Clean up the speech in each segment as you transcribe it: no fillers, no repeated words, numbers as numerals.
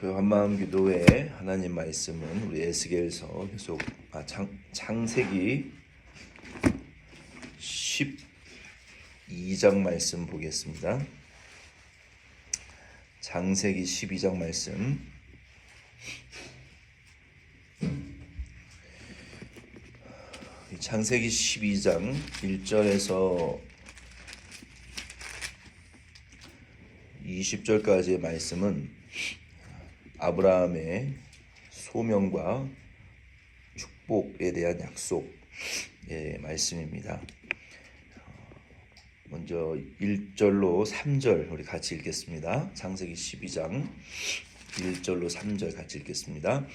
교회 한마음 기도회 하나님 말씀은 우리 에스겔서 계속 창세기 12장 말씀 보겠습니다. 창세기 12장 말씀. 창세기 12장 1절에서 20절까지의 말씀은 아브라함의 소명과 축복에 대한 약속의 말씀입니다. 먼저 1절로 3절 우리 같이 읽겠습니다. 창세기 12장 1절로 3절 같이 읽겠습니다.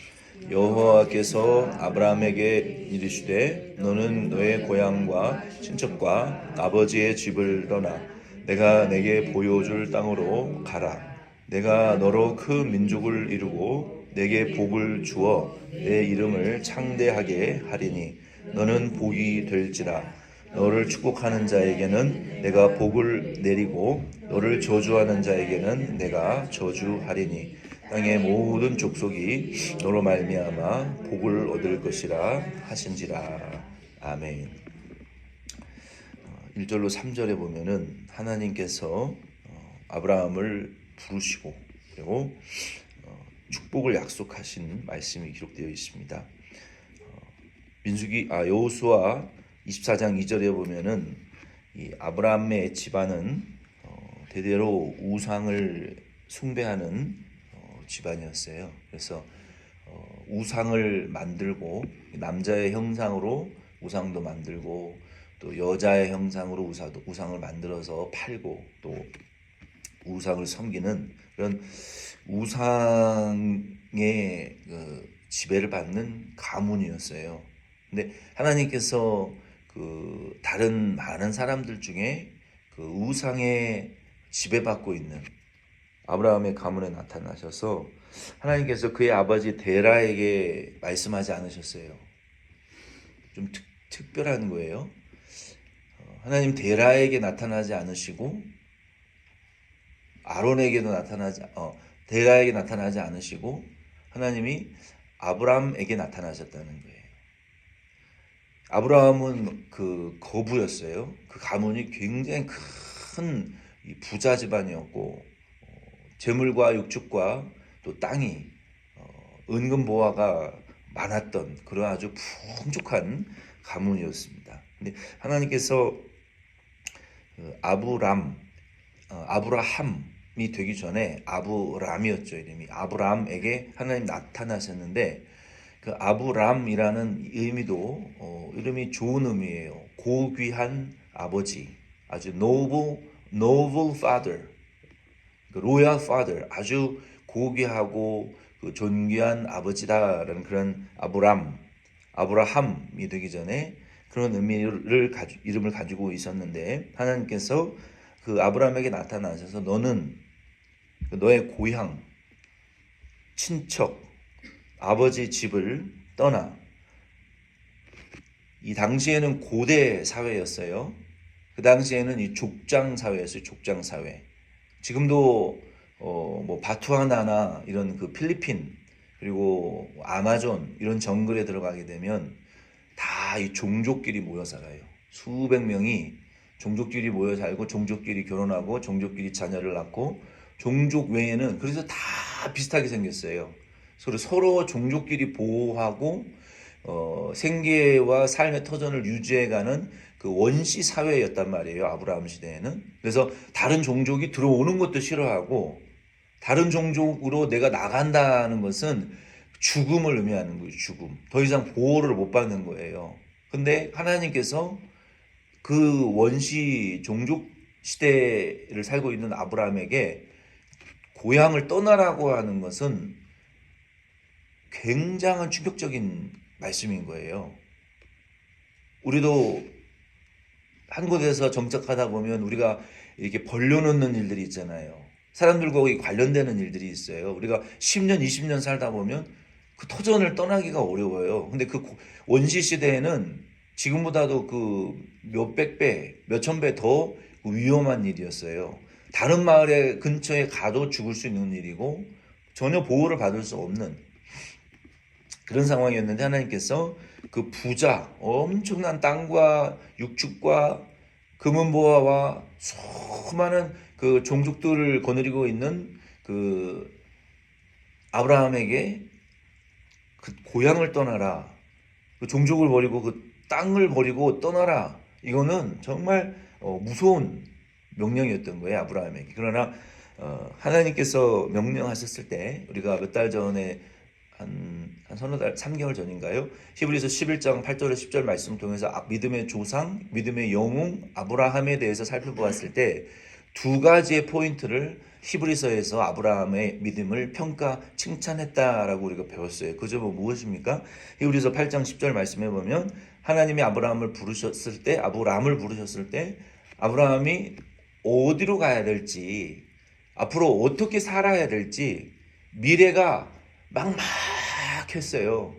여호와께서 아브라함에게 이르시되 너는 너의 고향과 친척과 아버지의 집을 떠나 내가 내게 보여줄 땅으로 가라. 내가 너로 큰 민족을 이루고 내게 복을 주어 내 이름을 창대하게 하리니 너는 복이 될지라. 너를 축복하는 자에게는 내가 복을 내리고 너를 저주하는 자에게는 내가 저주하리니 땅의 모든 족속이 너로 말미암아 복을 얻을 것이라 하신지라. 아멘. 1절로 3절에 보면은 하나님께서 아브라함을 부르시고 그리고 축복을 약속하신 말씀이 기록되어 있습니다. 여호수아 24장 2절에 보면은 이 아브라함의 집안은 대대로 우상을 숭배하는 집안이었어요. 그래서 우상을 만들고 남자의 형상으로 우상도 만들고 또 여자의 형상으로 우상을 만들어서 팔고 또 우상을 섬기는 그런 우상의 지배를 받는 가문이었어요. 근데 하나님께서 다른 많은 사람들 중에 우상에 지배받고 있는 아브라함의 가문에 나타나셔서 하나님께서 그의 아버지 데라에게 말씀하지 않으셨어요. 좀 특별한 거예요. 하나님 데라에게 나타나지 않으시고 아론에게도 데라에게 나타나지 않으시고 하나님이 아브라함에게 나타나셨다는 거예요. 아브라함은 거부였어요. 그 가문이 굉장히 큰 부자 집안이었고 재물과 육축과 또 땅이 은근보화가 많았던 그런 아주 풍족한 가문이었습니다. 근데 하나님께서 아브라함이 되기 전에 아브람이었죠. 이름이 아브람에게 하나님 나타나셨는데 그 아브람이라는 의미도 이름이 좋은 의미예요. 고귀한 아버지, 아주 noble father, royal father, 아주 고귀하고 존귀한 아버지다라는 그런 아브라함이 되기 전에 그런 이름을 가지고 있었는데 하나님께서 그 아브라함에게 나타나셔서 너는 너의 고향, 친척, 아버지 집을 떠나. 이 당시에는 고대 사회였어요. 그 당시에는 이 족장 사회였어요. 족장 사회. 지금도 바투아나나 이런 필리핀 그리고 아마존 이런 정글에 들어가게 되면 다 이 종족끼리 모여 살아요. 수백 명이 종족끼리 모여 살고 종족끼리 결혼하고 종족끼리 자녀를 낳고 종족 외에는 그래서 다 비슷하게 생겼어요. 서로 종족끼리 보호하고 생계와 삶의 터전을 유지해가는 그 원시 사회였단 말이에요. 아브라함 시대에는. 그래서 다른 종족이 들어오는 것도 싫어하고 다른 종족으로 내가 나간다는 것은 죽음을 의미하는 거예요. 죽음. 더 이상 보호를 못 받는 거예요. 근데 하나님께서 그 원시 종족 시대를 살고 있는 아브라함에게 고향을 떠나라고 하는 것은 굉장한 충격적인 말씀인 거예요. 우리도 한 곳에서 정착하다 보면 우리가 이렇게 벌려놓는 일들이 있잖아요. 사람들과 관련되는 일들이 있어요. 우리가 10년, 20년 살다 보면 그 터전을 떠나기가 어려워요. 근데 그 원시 시대에는 지금보다도 몇백 배, 몇천 배 더 위험한 일이었어요. 다른 마을에 근처에 가도 죽을 수 있는 일이고 전혀 보호를 받을 수 없는 그런 상황이었는데 하나님께서 그 부자, 엄청난 땅과 육축과 금은보화와 수많은 그 종족들을 거느리고 있는 그 아브라함에게 그 고향을 떠나라, 그 종족을 버리고 그 땅을 버리고 떠나라. 이거는 정말 무서운 명령이었던 거예요, 아브라함에게. 그러나 하나님께서 명령하셨을 때, 우리가 몇 달 전에 한 서너 달, 3개월 전인가요? 히브리서 11장 8절에 10절 말씀 통해서 믿음의 조상, 믿음의 영웅 아브라함에 대해서 살펴보았을 때 두 가지의 포인트를 히브리서에서 아브라함의 믿음을 평가, 칭찬했다라고 우리가 배웠어요. 그 점은 무엇입니까? 히브리서 8장 10절 말씀해 보면 하나님이 아브라함을 부르셨을 때, 아브라함이 어디로 가야 될지, 앞으로 어떻게 살아야 될지 미래가 막막했어요.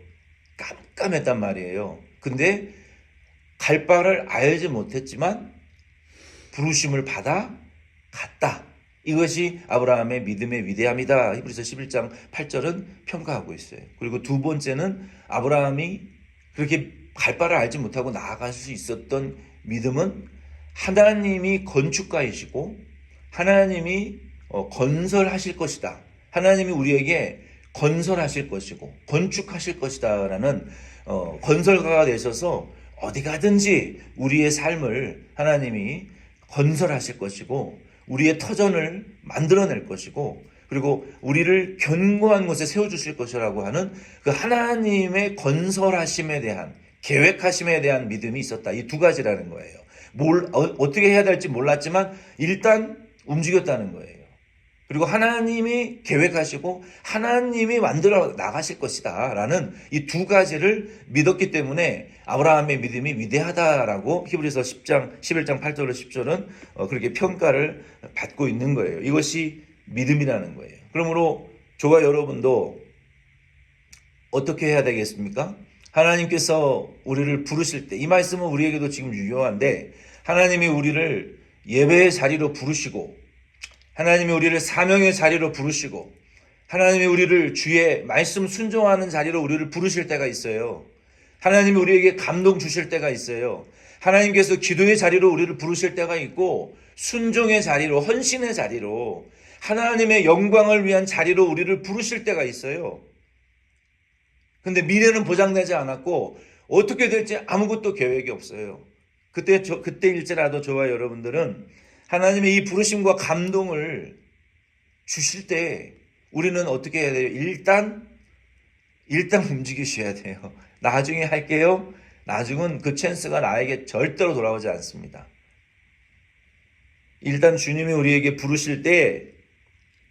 깜깜했단 말이에요. 근데 갈 바를 알지 못했지만 부르심을 받아 갔다. 이것이 아브라함의 믿음의 위대함이다. 히브리서 11장 8절은 평가하고 있어요. 그리고 두 번째는 아브라함이 그렇게 갈 바를 알지 못하고 나아갈 수 있었던 믿음은 하나님이 건축가이시고 하나님이 건설하실 것이다. 하나님이 우리에게 건설하실 것이고 건축하실 것이다 라는 건설가가 되셔서 어디 가든지 우리의 삶을 하나님이 건설하실 것이고 우리의 터전을 만들어낼 것이고 그리고 우리를 견고한 곳에 세워주실 것이라고 하는 그 하나님의 건설하심에 대한 계획하심에 대한 믿음이 있었다. 이 두 가지라는 거예요. 어떻게 해야 될지 몰랐지만 일단 움직였다는 거예요. 그리고 하나님이 계획하시고 하나님이 만들어 나가실 것이다 라는 이 두 가지를 믿었기 때문에 아브라함의 믿음이 위대하다라고 히브리서 11장 8절로 10절은 그렇게 평가를 받고 있는 거예요. 이것이 믿음이라는 거예요. 그러므로 저와 여러분도 어떻게 해야 되겠습니까? 하나님께서 우리를 부르실 때, 이 말씀은 우리에게도 지금 유효한데 하나님이 우리를 예배의 자리로 부르시고 하나님이 우리를 사명의 자리로 부르시고 하나님이 우리를 주의 말씀 순종하는 자리로 우리를 부르실 때가 있어요. 하나님이 우리에게 감동 주실 때가 있어요. 하나님께서 기도의 자리로 우리를 부르실 때가 있고 순종의 자리로, 헌신의 자리로, 하나님의 영광을 위한 자리로 우리를 부르실 때가 있어요. 근데 미래는 보장되지 않았고 어떻게 될지 아무것도 계획이 없어요. 그때일지라도 저와 여러분들은 하나님의 이 부르심과 감동을 주실 때 우리는 어떻게 해야 돼요? 일단 움직이셔야 돼요. 나중에 할게요. 나중은 그 찬스가 나에게 절대로 돌아오지 않습니다. 일단 주님이 우리에게 부르실 때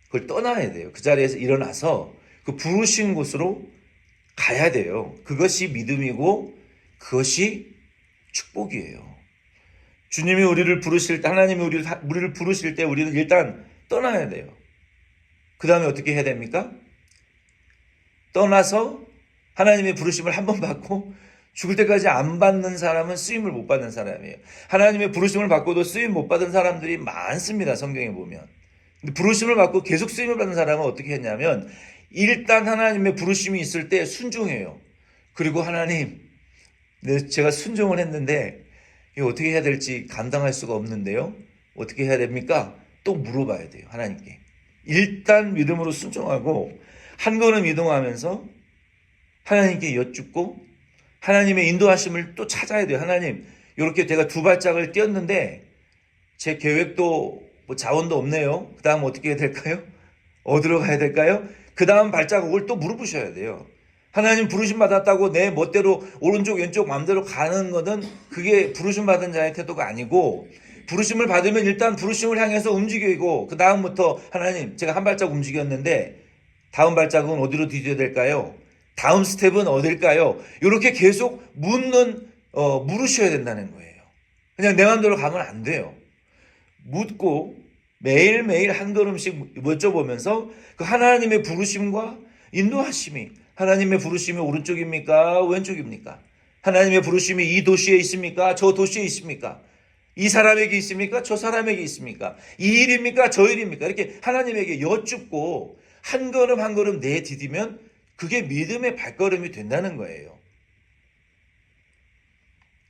그걸 떠나야 돼요. 그 자리에서 일어나서 그 부르신 곳으로 가야 돼요. 그것이 믿음이고 그것이 축복이에요. 주님이 우리를 부르실 때, 하나님이 우리를 부르실 때 우리는 일단 떠나야 돼요. 그 다음에 어떻게 해야 됩니까? 떠나서 하나님의 부르심을 한 번 받고 죽을 때까지 안 받는 사람은 쓰임을 못 받는 사람이에요. 하나님의 부르심을 받고도 쓰임 못 받은 사람들이 많습니다. 성경에 보면. 근데 부르심을 받고 계속 쓰임을 받는 사람은 어떻게 했냐면 일단 하나님의 부르심이 있을 때 순종해요. 그리고 하나님, 제가 순종을 했는데 이거 어떻게 해야 될지 감당할 수가 없는데요. 어떻게 해야 됩니까? 또 물어봐야 돼요. 하나님께. 일단 믿음으로 순종하고 한 걸음 이동하면서 하나님께 여쭙고 하나님의 인도하심을 또 찾아야 돼요. 하나님, 이렇게 제가 두 발짝을 띄었는데 제 계획도 자원도 없네요. 그 다음 어떻게 해야 될까요? 어디로 가야 될까요? 그 다음 발자국을 또 물어보셔야 돼요. 하나님 부르심 받았다고 내 멋대로 오른쪽 왼쪽 마음대로 가는 것은 그게 부르심 받은 자의 태도가 아니고 부르심을 받으면 일단 부르심을 향해서 움직이고 그 다음부터 하나님 제가 한 발짝 움직였는데 다음 발자국은 어디로 뒤져야 될까요? 다음 스텝은 어딜까요? 이렇게 계속 물으셔야 된다는 거예요. 그냥 내 마음대로 가면 안 돼요. 묻고 매일매일 한 걸음씩 여쭤보면서 그 하나님의 부르심과 인도하심이 하나님의 부르심이 오른쪽입니까? 왼쪽입니까? 하나님의 부르심이 이 도시에 있습니까? 저 도시에 있습니까? 이 사람에게 있습니까? 저 사람에게 있습니까? 이 일입니까? 저 일입니까? 이렇게 하나님에게 여쭙고 한 걸음 한 걸음 내디디면 그게 믿음의 발걸음이 된다는 거예요.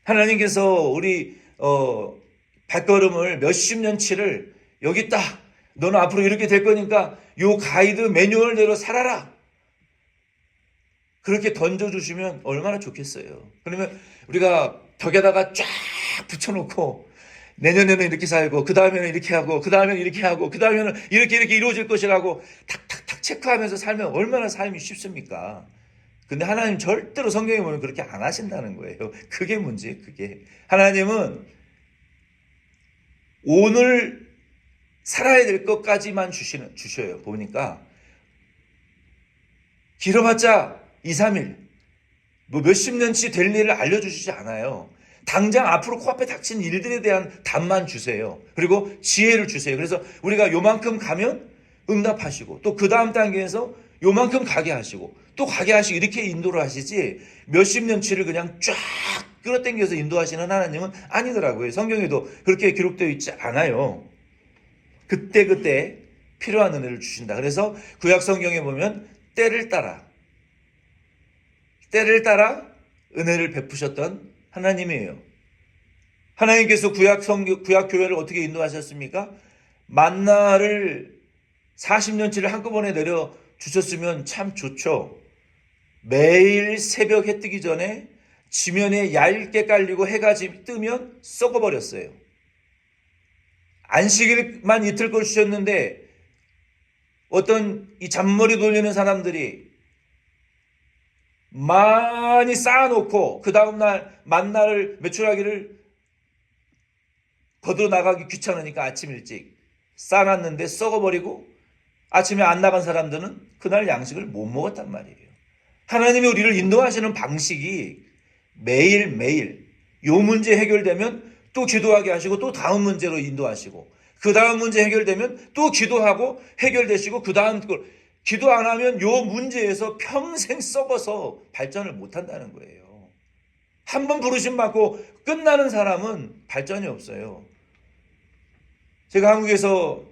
하나님께서 우리 발걸음을 몇십 년치를 여기 있다. 너는 앞으로 이렇게 될 거니까 요 가이드 매뉴얼대로 살아라. 그렇게 던져주시면 얼마나 좋겠어요. 그러면 우리가 벽에다가 쫙 붙여놓고 내년에는 이렇게 살고 그 다음에는 이렇게 하고 그 다음에는 이렇게 하고 그 다음에는 이렇게 이루어질 것이라고 탁탁탁 체크하면서 살면 얼마나 삶이 쉽습니까? 근데 하나님 절대로 성경에 보면 그렇게 안 하신다는 거예요. 그게 문제예요. 그게 하나님은 오늘 살아야 될 것까지만 주셔요. 보니까 길어봤자 2, 3일 뭐 몇십 년치 될 일을 알려주시지 않아요. 당장 앞으로 코앞에 닥친 일들에 대한 답만 주세요. 그리고 지혜를 주세요. 그래서 우리가 요만큼 가면 응답하시고 또 그 다음 단계에서 요만큼 가게 하시고 또 가게 하시고 이렇게 인도를 하시지 몇십 년치를 그냥 쫙 끌어당겨서 인도하시는 하나님은 아니더라고요. 성경에도 그렇게 기록되어 있지 않아요. 그때그때 필요한 은혜를 주신다. 그래서 구약 성경에 보면 때를 따라 은혜를 베푸셨던 하나님이에요. 하나님께서 구약 교회를 어떻게 인도하셨습니까? 만나를 40년치를 한꺼번에 내려 주셨으면 참 좋죠. 매일 새벽 해 뜨기 전에 지면에 얇게 깔리고 해가 뜨면 썩어버렸어요. 안식일만 이틀 걸 주셨는데 어떤 이 잔머리 돌리는 사람들이 많이 쌓아놓고 그 다음날 만나를 매출하기를 거들어 나가기 귀찮으니까 아침 일찍 쌓아놨는데 썩어버리고 아침에 안 나간 사람들은 그날 양식을 못 먹었단 말이에요. 하나님이 우리를 인도하시는 방식이 매일매일 요 문제 해결되면 또 기도하게 하시고 또 다음 문제로 인도하시고 그 다음 문제 해결되면 또 기도하고 해결되시고 그 다음 걸 기도 안 하면 요 문제에서 평생 썩어서 발전을 못 한다는 거예요. 한 번 부르심 받고 끝나는 사람은 발전이 없어요. 제가 한국에서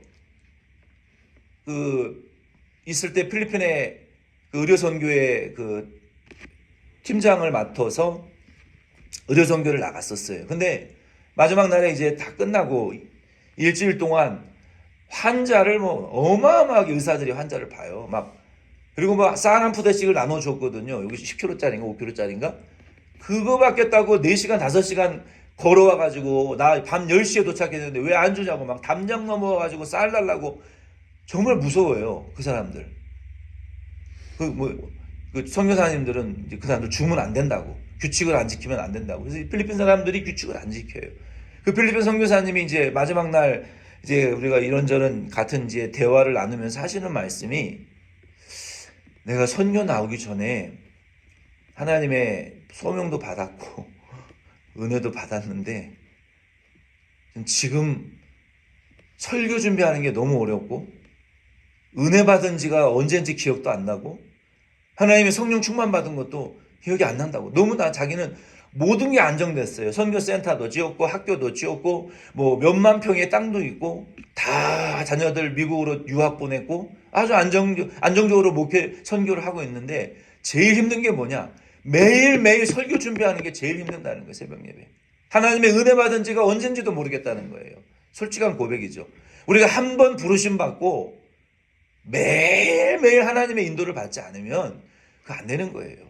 있을 때 필리핀의 의료선교의 팀장을 맡아서 의료선교를 나갔었어요. 근데 마지막 날에 이제 다 끝나고 일주일 동안 환자를 어마어마하게 의사들이 환자를 봐요. 그리고 쌀 한 푸대씩을 나눠줬거든요. 여기 10kg짜리인가 5kg짜리인가? 그거 받겠다고 4시간, 5시간 걸어와가지고 나 밤 10시에 도착했는데 왜 안 주냐고 담장 넘어와가지고 쌀 달라고 정말 무서워요. 그 사람들. 선교사님들은 이제 그 사람들 주면 안 된다고. 규칙을 안 지키면 안 된다고. 그래서 필리핀 사람들이 규칙을 안 지켜요. 그 필리핀 선교사님이 이제 마지막 날 이제 우리가 이런저런 같은 이제 대화를 나누면서 하시는 말씀이 내가 선교 나오기 전에 하나님의 소명도 받았고 은혜도 받았는데 지금 설교 준비하는 게 너무 어렵고 은혜 받은 지가 언제인지 기억도 안 나고 하나님의 성령 충만 받은 것도 기억이 안 난다고. 너무나 자기는 모든 게 안정됐어요. 선교센터도 지었고 학교도 지었고 몇만 평의 땅도 있고 다 자녀들 미국으로 유학 보냈고 아주 안정적으로 목회 선교를 하고 있는데 제일 힘든 게 뭐냐? 매일매일 설교 준비하는 게 제일 힘든다는 거예요. 새벽 예배. 하나님의 은혜 받은 지가 언젠지도 모르겠다는 거예요. 솔직한 고백이죠. 우리가 한 번 부르심 받고 매일매일 하나님의 인도를 받지 않으면 그거 안 되는 거예요.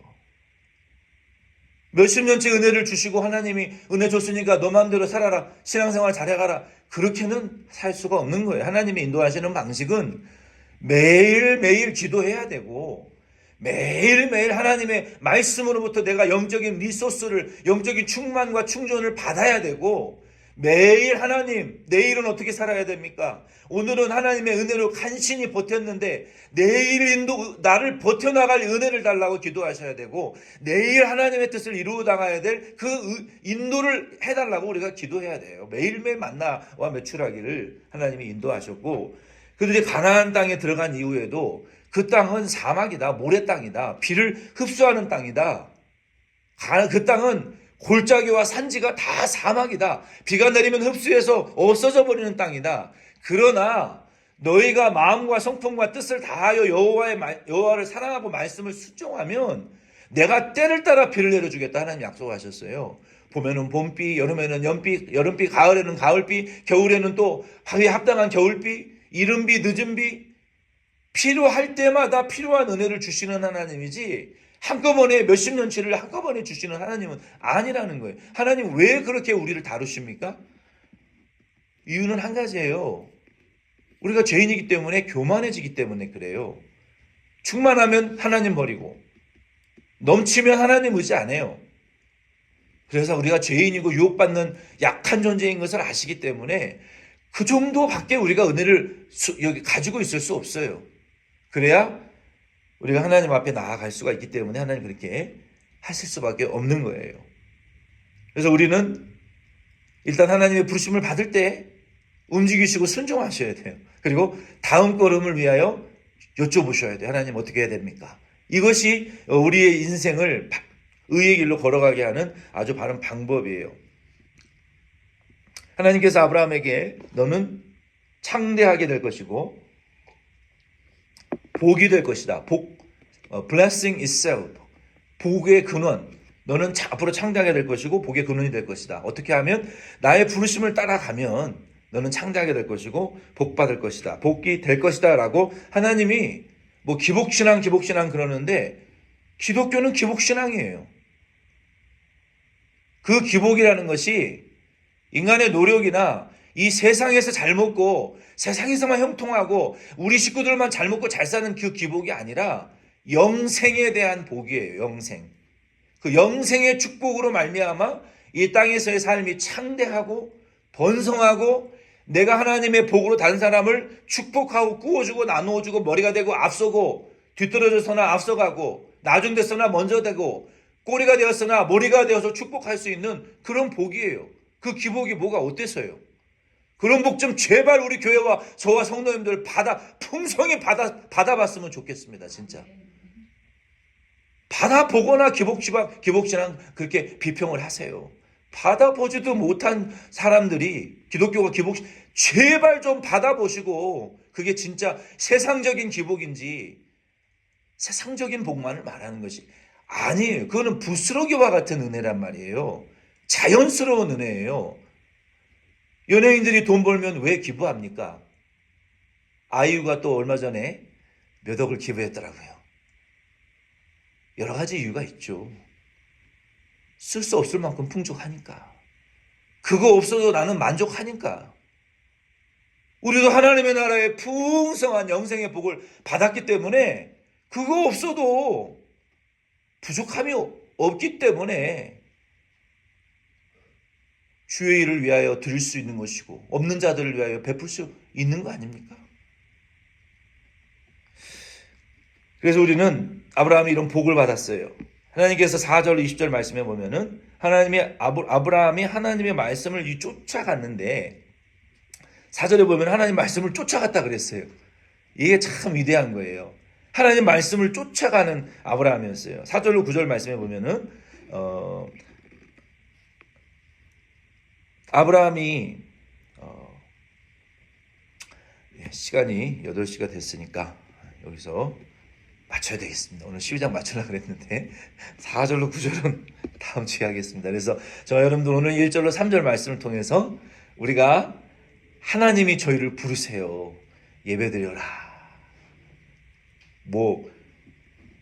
몇십 년째 은혜를 주시고 하나님이 은혜 줬으니까 너 마음대로 살아라. 신앙생활 잘해가라. 그렇게는 살 수가 없는 거예요. 하나님이 인도하시는 방식은 매일매일 기도해야 되고 매일매일 하나님의 말씀으로부터 내가 영적인 리소스를 영적인 충만과 충전을 받아야 되고 매일 하나님 내일은 어떻게 살아야 됩니까? 오늘은 하나님의 은혜로 간신히 버텼는데 내일 나를 버텨나갈 은혜를 달라고 기도하셔야 되고 내일 하나님의 뜻을 이루어 나가야 될 그 인도를 해달라고 우리가 기도해야 돼요. 매일매일 만나와 매출하기를 하나님이 인도하셨고 그들이 가나안 땅에 들어간 이후에도 그 땅은 사막이다, 모래 땅이다, 비를 흡수하는 땅이다. 그 땅은 골짜기와 산지가 다 사막이다. 비가 내리면 흡수해서 없어져 버리는 땅이다. 그러나 너희가 마음과 성품과 뜻을 다하여 여호와를 사랑하고 말씀을 순종하면 내가 때를 따라 비를 내려주겠다 하나님 약속하셨어요. 봄에는 봄비, 여름에는 여름비, 가을에는 가을비, 겨울에는 또 하루에 합당한 겨울비, 이른비, 늦은비, 필요할 때마다 필요한 은혜를 주시는 하나님이지 한꺼번에 몇십 년치를 한꺼번에 주시는 하나님은 아니라는 거예요. 하나님 왜 그렇게 우리를 다루십니까? 이유는 한 가지예요. 우리가 죄인이기 때문에 교만해지기 때문에 그래요. 충만하면 하나님 버리고 넘치면 하나님 의지 안 해요. 그래서 우리가 죄인이고 유혹받는 약한 존재인 것을 아시기 때문에 그 정도밖에 우리가 은혜를 여기 가지고 있을 수 없어요. 그래야 우리가 하나님 앞에 나아갈 수가 있기 때문에 하나님 그렇게 하실 수밖에 없는 거예요. 그래서 우리는 일단 하나님의 부르심을 받을 때 움직이시고 순종하셔야 돼요. 그리고 다음 걸음을 위하여 여쭤보셔야 돼요. 하나님 어떻게 해야 됩니까? 이것이 우리의 인생을 의의 길로 걸어가게 하는 아주 바른 방법이에요. 하나님께서 아브라함에게 너는 창대하게 될 것이고 복이 될 것이다. blessing itself. 복의 근원. 너는 앞으로 창대하게 될 것이고 복의 근원이 될 것이다. 어떻게 하면 나의 부르심을 따라가면 너는 창대하게 될 것이고 복 받을 것이다. 복이 될 것이다 라고 하나님이 뭐 기복신앙 그러는데 기독교는 기복신앙이에요. 그 기복이라는 것이 인간의 노력이나 이 세상에서 잘 먹고 세상에서만 형통하고 우리 식구들만 잘 먹고 잘 사는 그 기복이 아니라 영생에 대한 복이에요. 영생. 그 영생의 축복으로 말미암아 이 땅에서의 삶이 창대하고 번성하고 내가 하나님의 복으로 다른 사람을 축복하고 꾸어주고 나누어주고 머리가 되고 앞서고 뒤떨어져서나 앞서가고 나중됐으나 먼저 되고 꼬리가 되었으나 머리가 되어서 축복할 수 있는 그런 복이에요. 그 기복이 뭐가 어때서요? 그런 복 좀 제발 우리 교회와 저와 성도님들 풍성히 받아봤으면 좋겠습니다. 진짜. 받아보거나 기복신앙 그렇게 비평을 하세요. 받아보지도 못한 사람들이 기독교가 제발 좀 받아보시고 그게 진짜 세상적인 기복인지 세상적인 복만을 말하는 것이 아니에요. 그거는 부스러기와 같은 은혜란 말이에요. 자연스러운 은혜예요. 연예인들이 돈 벌면 왜 기부합니까? 아이유가 또 얼마 전에 몇 억을 기부했더라고요. 여러 가지 이유가 있죠. 쓸 수 없을 만큼 풍족하니까. 그거 없어도 나는 만족하니까. 우리도 하나님의 나라의 풍성한 영생의 복을 받았기 때문에 그거 없어도 부족함이 없기 때문에 주의 일을 위하여 드릴 수 있는 것이고 없는 자들을 위하여 베풀 수 있는 거 아닙니까? 그래서 우리는 아브라함이 이런 복을 받았어요. 하나님께서 4절 20절 말씀에 보면은 아브라함이 하나님의 말씀을 쫓아갔는데 4절에 보면 하나님 말씀을 쫓아갔다 그랬어요. 이게 참 위대한 거예요. 하나님 말씀을 쫓아가는 아브라함이었어요. 4절로 9절 말씀에 보면은 아브라함이 시간이 8시가 됐으니까 여기서 맞춰야 되겠습니다. 오늘 12장 맞추려고 그랬는데 4절로 9절은 다음 주에 하겠습니다. 그래서 저와 여러분들 오늘 1절로 3절 말씀을 통해서 우리가 하나님이 저희를 부르세요. 예배드려라. 뭐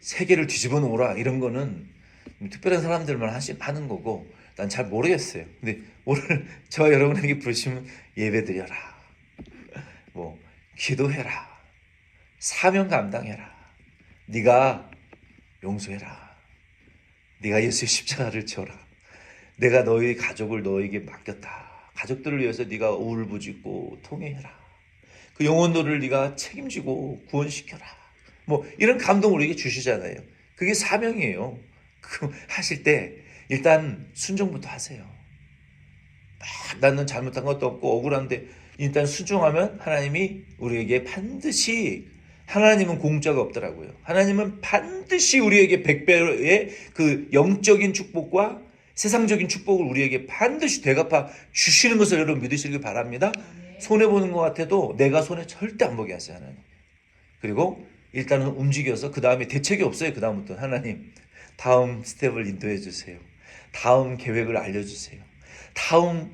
세계를 뒤집어 놓으라 이런 거는 특별한 사람들만 하는 거고 난 잘 모르겠어요. 근데 오늘 저와 여러분에게 부르시면 예배드려라. 뭐 기도해라. 사명 감당해라. 네가 용서해라. 네가 예수의 십자가를 져라. 내가 너희 가족을 너에게 맡겼다. 가족들을 위해서 네가 울부짖고 통회해라. 그 영혼들을 네가 책임지고 구원시켜라. 뭐 이런 감동을 우리에게 주시잖아요. 그게 사명이에요. 그 하실 때 일단 순종부터 하세요. 나는 잘못한 것도 없고 억울한데 일단 순종하면 하나님이 우리에게 반드시 하나님은 공짜가 없더라고요. 하나님은 반드시 우리에게 100배의 그 영적인 축복과 세상적인 축복을 우리에게 반드시 되갚아 주시는 것을 여러분 믿으시길 바랍니다. 손해 보는 것 같아도 내가 손해 절대 안 보게 하세요, 하나님. 그리고 일단은 움직여서 그 다음에 대책이 없어요. 그 다음부터 하나님 다음 스텝을 인도해 주세요. 다음 계획을 알려주세요. 다음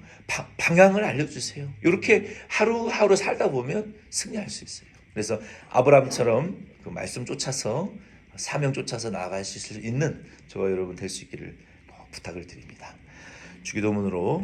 방향을 알려주세요. 이렇게 하루하루 살다 보면 승리할 수 있어요. 그래서 아브라함처럼 그 말씀 쫓아서 사명 쫓아서 나아가실 수 있는 저와 여러분 될 수 있기를 부탁을 드립니다. 주기도문으로